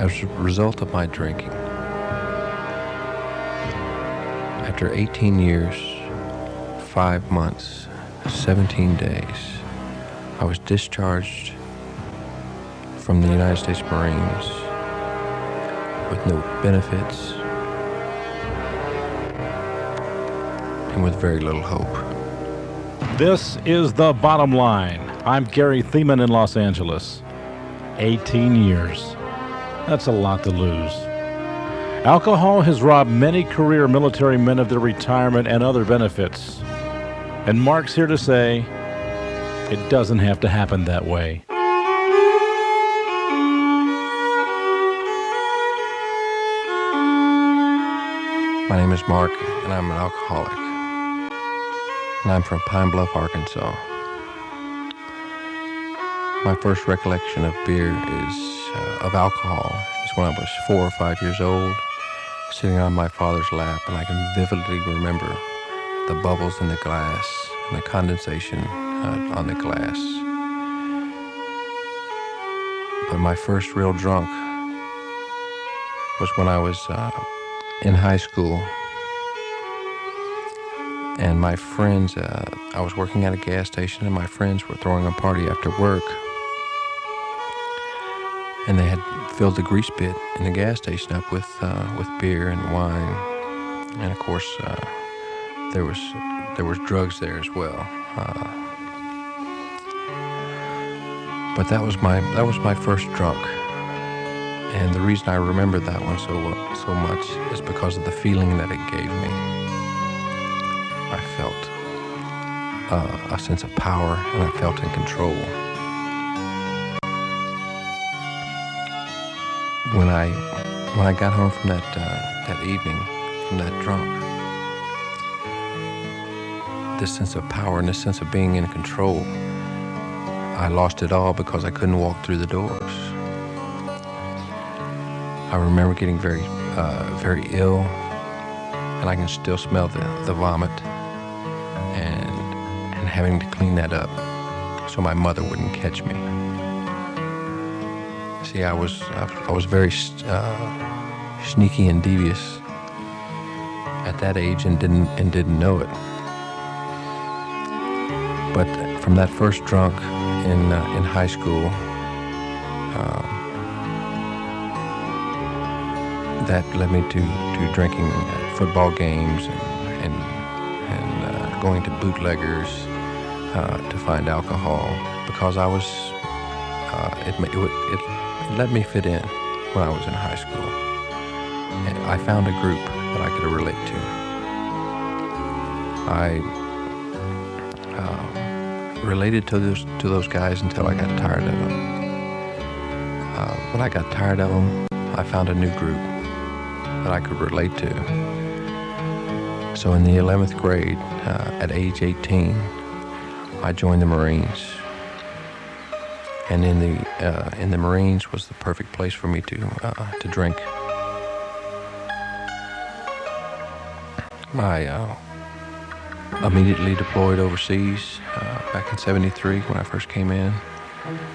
as a result of my drinking, after 18 years, 5 months, 17 days, I was discharged from the United States Marines with no benefits and with very little hope. This is The Bottom Line. I'm Gary Thieman in Los Angeles. 18 years. That's a lot to lose. Alcohol has robbed many career military men of their retirement and other benefits. And Mark's here to say, it doesn't have to happen that way. My name is Mark, and I'm an alcoholic. And I'm from Pine Bluff, Arkansas. My first recollection of beer of alcohol is when I was 4 or 5 years old, sitting on my father's lap, and I can vividly remember the bubbles in the glass and the condensation on the glass. But my first real drunk was when I was in high school, and my friends, I was working at a gas station, and my friends were throwing a party after work, and they had filled the grease pit in the gas station up with beer and wine, and of course there was drugs there as well. But that was my first drunk, and the reason I remember that one so much is because of the feeling that it gave me. I felt a sense of power, and I felt in control. When I got home from that evening, from that drunk, this sense of power and this sense of being in control, I lost it all because I couldn't walk through the doors. I remember getting very ill, and I can still smell the vomit, and having to clean that up so my mother wouldn't catch me. See, I was very sneaky and devious at that age and didn't know it. But from that first drunk in high school, that led me to drinking at football games and going to bootleggers to find alcohol, because I was it let me fit in when I was in high school, and I found a group that I could relate to. I related to those guys until I got tired of them. When I got tired of them, I found a new group that I could relate to. So in the 11th grade, at age 18, I joined the Marines. And in the Marines was the perfect place for me to drink. I immediately deployed overseas back in '73 when I first came in.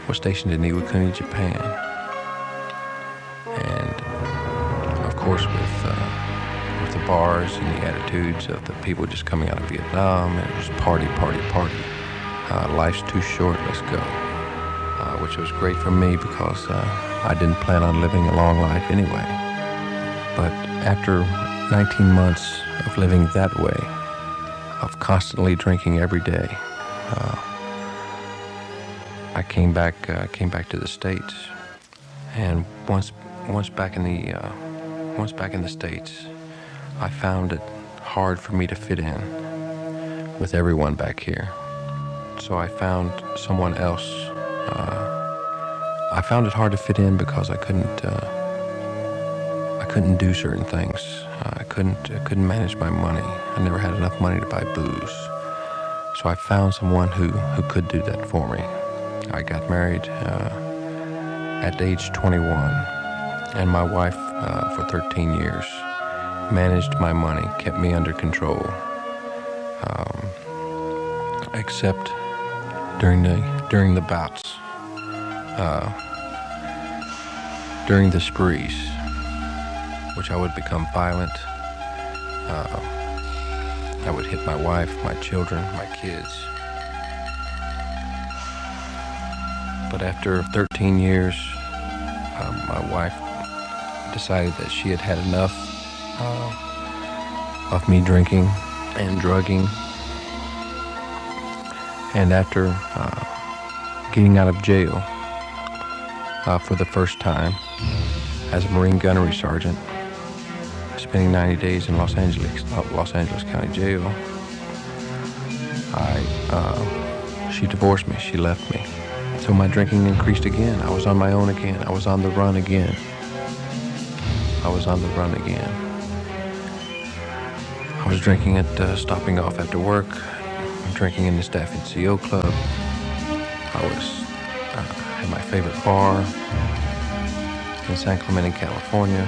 Was stationed in Iwakuni, Japan, and of course with the bars and the attitudes of the people just coming out of Vietnam, and it was party. Life's too short, let's go. Which was great for me because I didn't plan on living a long life anyway. But after 19 months of living that way, of constantly drinking every day, I came back to the States, and once back in the States, I found it hard for me to fit in with everyone back here. So I found someone else. I found it hard to fit in because I couldn't do certain things. I couldn't manage my money. I never had enough money to buy booze. So I found someone who could do that for me. I got married at age 21, and my wife for 13 years managed my money, kept me under control, except during the bouts. during the sprees, which I would become violent. I would hit my wife, my children, my kids. But after 13 years, my wife decided that she had had enough of me drinking and drugging. And after getting out of jail for the first time as a Marine gunnery sergeant, spending 90 days in Los Angeles County Jail, she divorced me. She left me. So my drinking increased again. I was on my own again. I was on the run again. I was drinking at stopping off after work, drinking in the Staff NCO club. I was at my favorite bar in San Clemente, California.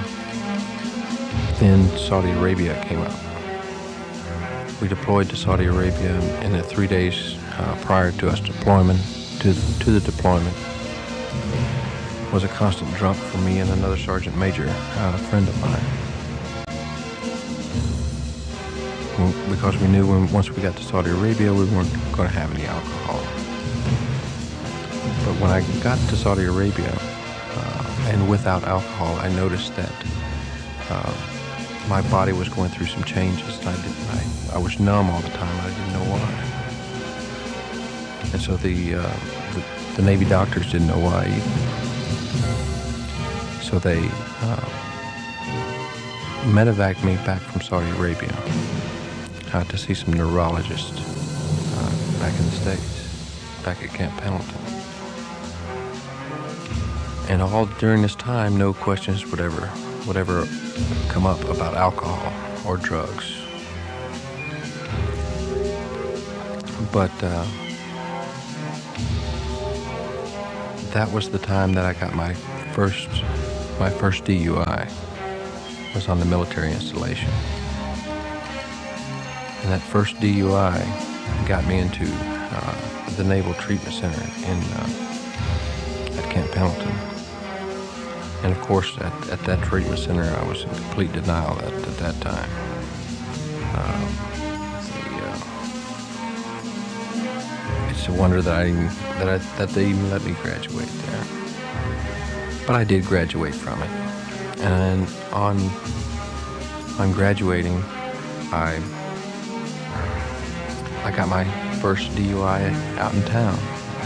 Then Saudi Arabia came up. We deployed to Saudi Arabia in the 3 days prior to us deployment. To the deployment was a constant drunk for me and another sergeant major, a friend of mine. Because we knew once we got to Saudi Arabia, we weren't going to have any alcohol. But when I got to Saudi Arabia, and without alcohol, I noticed that my body was going through some changes. And I was numb all the time. I didn't know why. And so the Navy doctors didn't know why either. So they medevaced me back from Saudi Arabia to see some neurologists back in the States, back at Camp Pendleton. And all during this time, no questions would ever come up about alcohol or drugs. But that was the time that I got my first DUI. Was on the military installation. And that first DUI got me into the Naval Treatment Center at Camp Pendleton. And of course, at that treatment center, I was in complete denial at that time. It's a wonder that they even let me graduate there. But I did graduate from it. And on graduating, I got my first DUI out in town,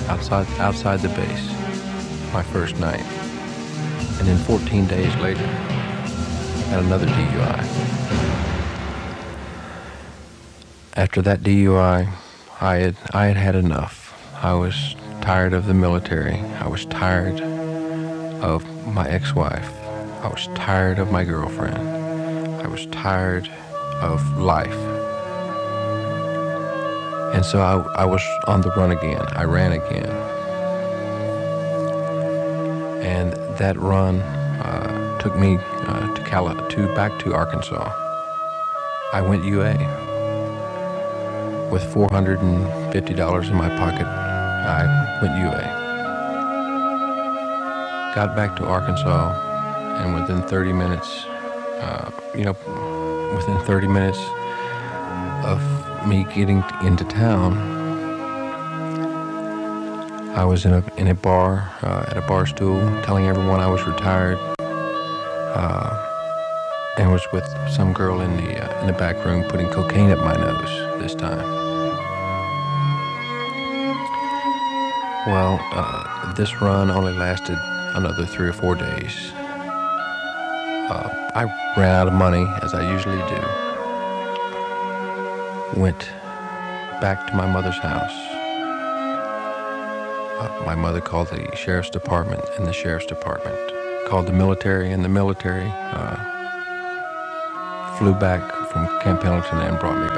outside the base, my first night. And then 14 days later, I got another DUI. After that DUI, I had enough. I was tired of the military. I was tired of my ex-wife. I was tired of my girlfriend. I was tired of life. And so I was on the run again. I ran again. And that run took me back to Arkansas. I went UA. With $450 in my pocket, I went UA. Got back to Arkansas, and within 30 minutes, within 30 minutes of me getting into town, I was in a bar, at a bar stool, telling everyone I was retired, and was with some girl in the back room putting cocaine up my nose this time. Well, this run only lasted another 3 or 4 days. I ran out of money, as I usually do. Went back to my mother's house. My mother called the sheriff's department, and the sheriff's department called the military, and the military flew back from Camp Pendleton and brought me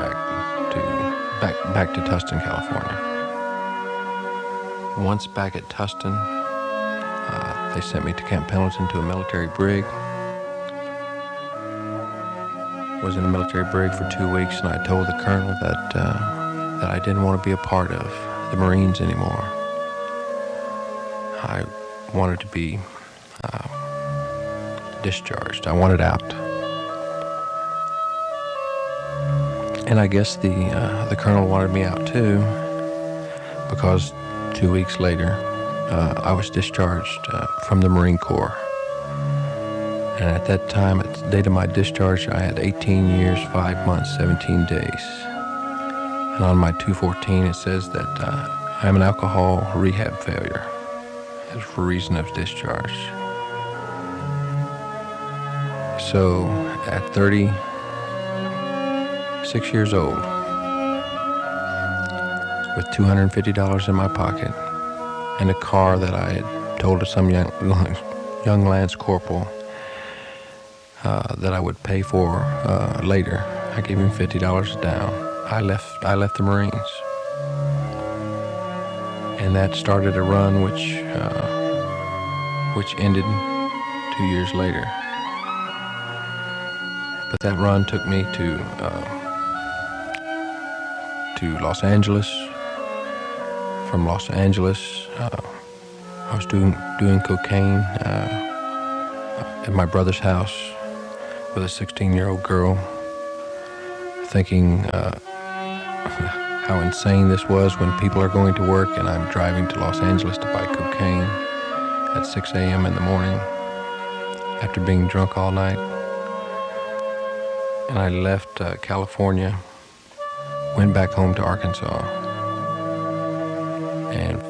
back to Tustin, California. Once back at Tustin, they sent me to Camp Pendleton to a military brig. Was in a military brig for 2 weeks, and I told the colonel that I didn't want to be a part of the Marines anymore. I wanted to be discharged. I wanted out. And I guess the colonel wanted me out too, because 2 weeks later, I was discharged from the Marine Corps. And at that time, at the date of my discharge, I had 18 years, 5 months, 17 days. And on my 214, it says that I'm an alcohol rehab failure as for reason of discharge. So at 36 years old, with $250 in my pocket and a car that I had told to some young Lance Corporal that I would pay for later. I gave him $50 down. I left the Marines, and that started a run which ended 2 years later. But that run took me to Los Angeles. From Los Angeles, I was doing cocaine at my brother's house with a 16-year-old girl, thinking how insane this was when people are going to work and I'm driving to Los Angeles to buy cocaine at 6 a.m. in the morning after being drunk all night. And I left California, went back home to Arkansas, and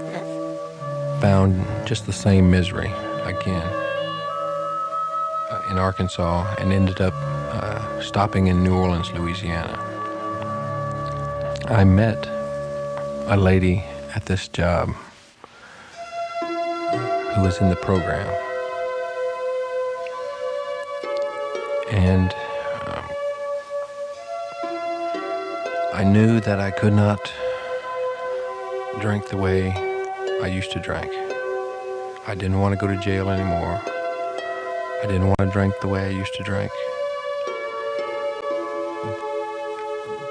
found just the same misery again in Arkansas, and ended up stopping in New Orleans, Louisiana. I met a lady at this job who was in the program, and I knew that I could not drink the way I used to drink. I didn't want to go to jail anymore. I didn't want to drink the way I used to drink.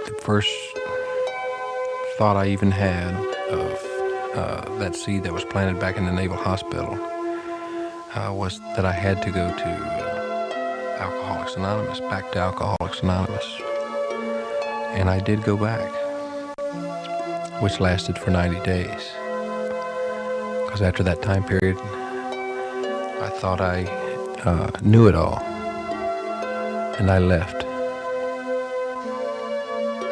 The first thought I even had of that seed that was planted back in the Naval Hospital was that I had to go to Alcoholics Anonymous, back to Alcoholics Anonymous. And I did go back, which lasted for 90 days. Because after that time period, I thought I knew it all, and I left.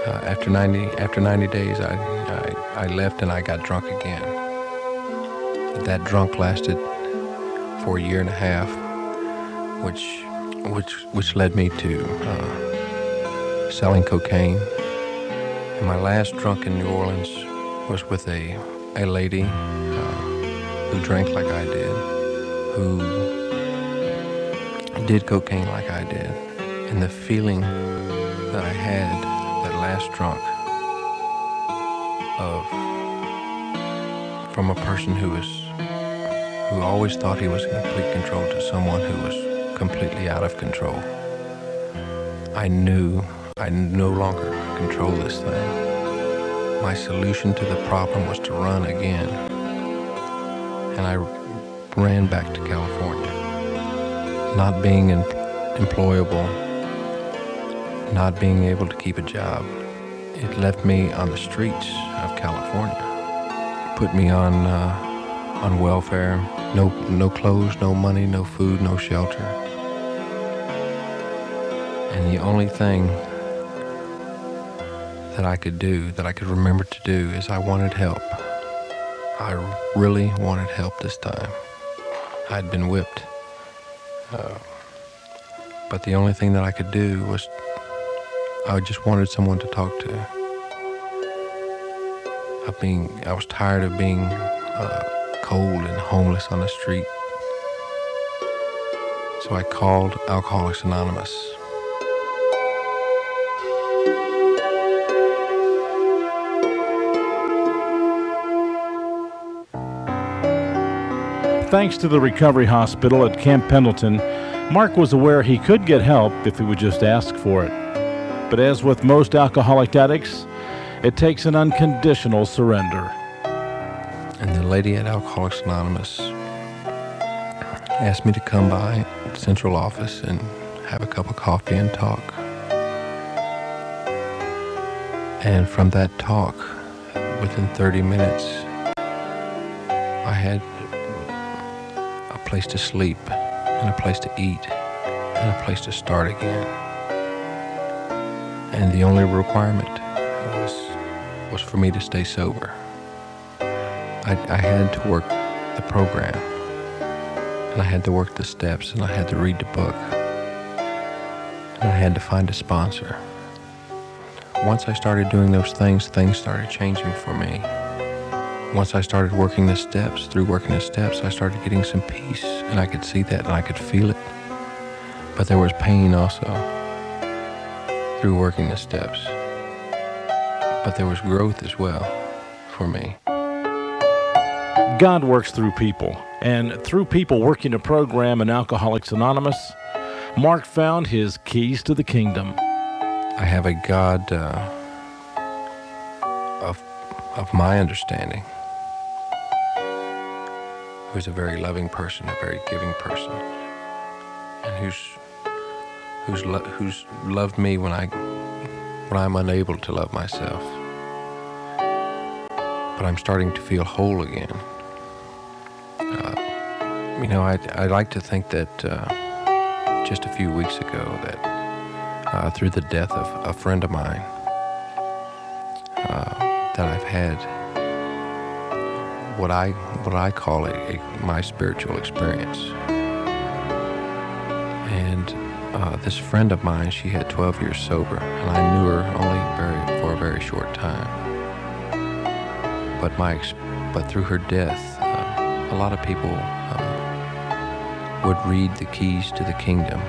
After 90 days, I left and I got drunk again. That drunk lasted for a year and a half, which led me to selling cocaine. And my last drunk in New Orleans was with a lady who drank like I did, who did cocaine like I did. And the feeling that I had that last drunk from a person who always thought he was in complete control to someone who was completely out of control. I knew I no longer could control this thing. My solution to the problem was to run again. And I ran back to California. Not being employable, not being able to keep a job. It left me on the streets of California. Put me on welfare. No clothes, no money, no food, no shelter. And the only thing that I could do, that I could remember to do, is I wanted help. I really wanted help this time. I'd been whipped. But the only thing that I could do was, I just wanted someone to talk to. I was tired of being cold and homeless on the street. So I called Alcoholics Anonymous. Thanks to the recovery hospital at Camp Pendleton, Mark was aware he could get help if he would just ask for it. But as with most alcoholic addicts, it takes an unconditional surrender. And the lady at Alcoholics Anonymous, asked me to come by the central office and have a cup of coffee and talk. And from that talk, within 30 minutes, I had a place to sleep and a place to eat and a place to start again. And the only requirement was for me to stay sober. I had to work the program, and I had to work the steps, and I had to read the book, and I had to find a sponsor. Once I started doing those things, things started changing for me. Once I started working the steps, through working the steps, I started getting some peace, and I could see that, and I could feel it. But there was pain also through working the steps. But there was growth as well for me. God works through people, and through people working a program in Alcoholics Anonymous, Mark found his keys to the kingdom. I have a God of my understanding, who's a very loving person, a very giving person, and who's loved me when I'm unable to love myself. But I'm starting to feel whole again. I like to think that just a few weeks ago that through the death of a friend of mine, that I've had what I call my spiritual experience. And this friend of mine, she had 12 years sober, and I knew her only for a very short time. But through her death, a lot of people would read the keys to the kingdom.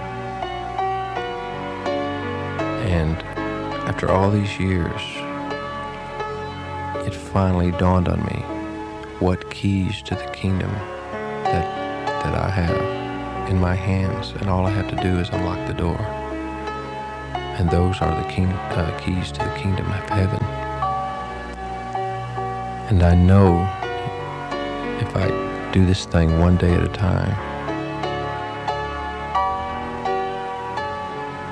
And after all these years, it finally dawned on me what keys to the kingdom that I have in my hands, and all I have to do is unlock the door. And those are the keys to the kingdom of heaven. And I know if I do this thing one day at a time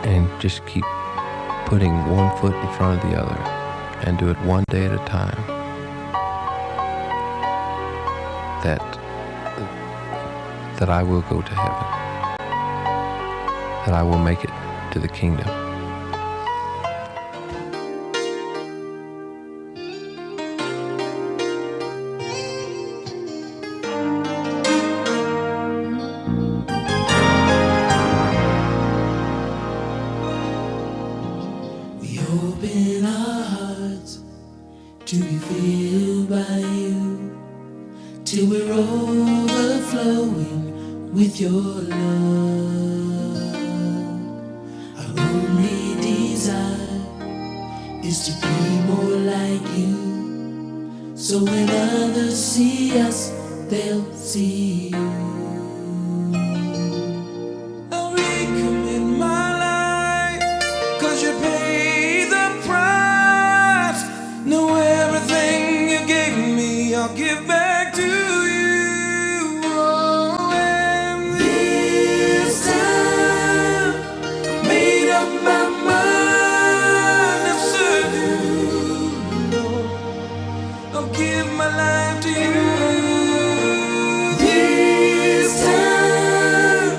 and just keep putting one foot in front of the other and do it one day at a time, that I will go to heaven, that I will make it to the kingdom. We open our hearts to be filled by you, till we're overflowing with your love. Our only desire is to be more like you, so when others see us, they'll see you. I'll recommit my life, 'cause you paid the price. Know everything you gave me, I'll give back to you. Oh, and this time, made up my mind to serve you, Lord. I'll give my life to you. This time,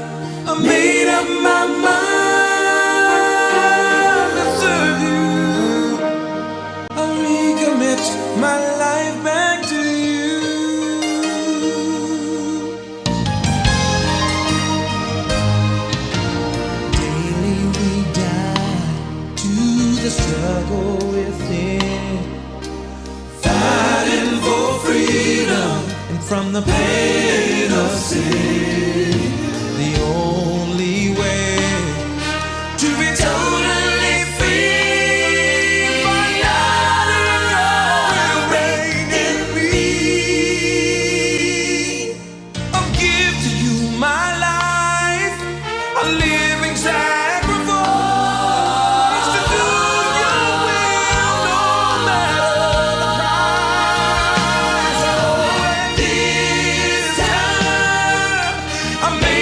I made up my mind to serve you. I recommit my life back to you. Daily we die to the struggle within, fighting for freedom and from the pain of sin. The only way to be totally free, for God will reign in me. I'll give to you my life, a living sacrifice, to do your will no matter the price. Oh, and this time I made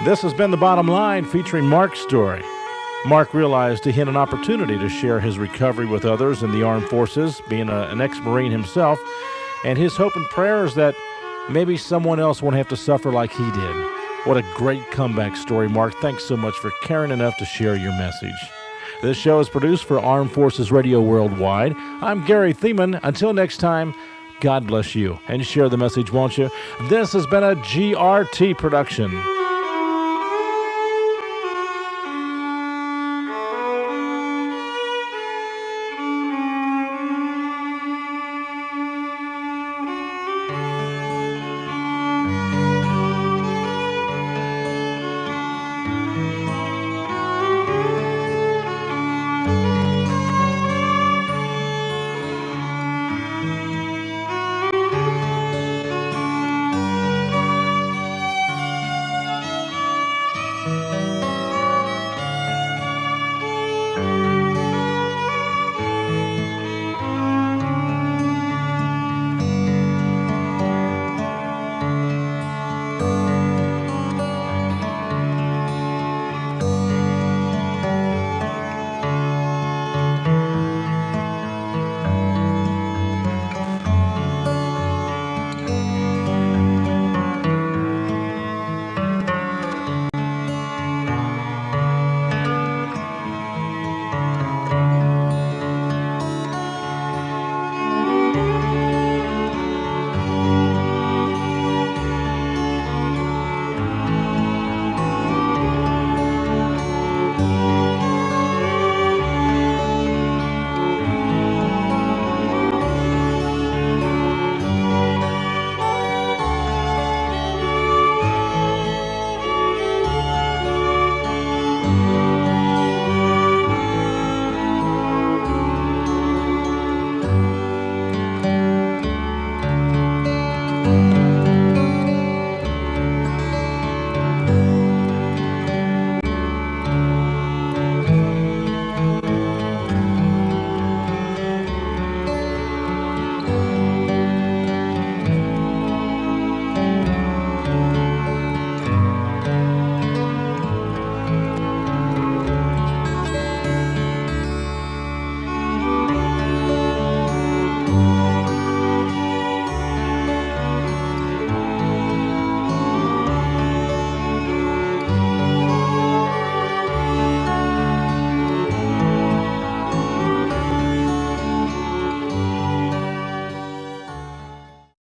This has been The Bottom Line featuring Mark's story. Mark realized he had an opportunity to share his recovery with others in the armed forces, being an ex-Marine himself, and his hope and prayer is that maybe someone else won't have to suffer like he did. What a great comeback story, Mark. Thanks so much for caring enough to share your message. This show is produced for Armed Forces Radio Worldwide. I'm Gary Thieman. Until next time, God bless you, and share the message, won't you? This has been a GRT production.